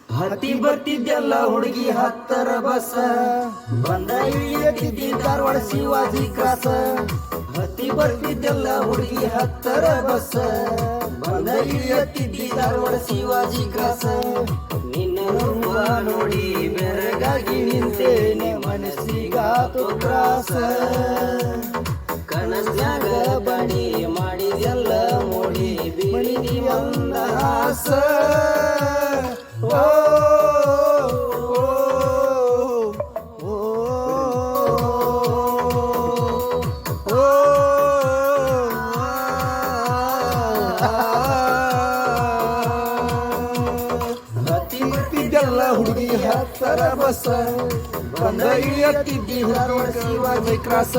ಹತ್ತಿ ಬರ್ತಿದ್ದೆಲ್ಲ ಹುಡುಗಿ ಹತ್ತರ ಬಸ್ ಬಂದ ಇಳಿಯತಿದ್ದಿ ಧಾರವಾಡ ಶಿವಾಜಿ ಕ್ರಾಸ. ಹತ್ತಿ ಬರ್ತಿದ್ದೆಲ್ಲ ಹುಡುಗಿ ಹತ್ತರ ಬಸ್ ಬಂದ ಇಳಿಯತಿದ್ದಿ ಧಾರವಾಡ ಶಿವಾಜಿ ಕ್ರಾಸ. ನಿನ್ನ ರೂಪ ನೋಡಿ ಬೆರಗಾಗಿ ನಿಂತೇನೆ ಮನಸ್ಸಿಗಾತು ತ್ರಾಸ. ಕನಸ್ನ್ಯಾಗ ಬಡಿ ಮಾಡಿದೆಲ್ಲ ಮೋಡಿ ಬೀಳಿದಿ ಒಂದ ಆಸ. ಹತ್ತಿ ಬರ್ತಿದ್ದೆಲ್ಲ ಹುಡುಗಿ ಹತ್ತರ ಬಸ್ ಬಂದ ಇಳಿಯತ್ತಿದ್ದಿ ಧಾರವಾಡ ಶಿವಾಜಿ ಕ್ರಾಸ.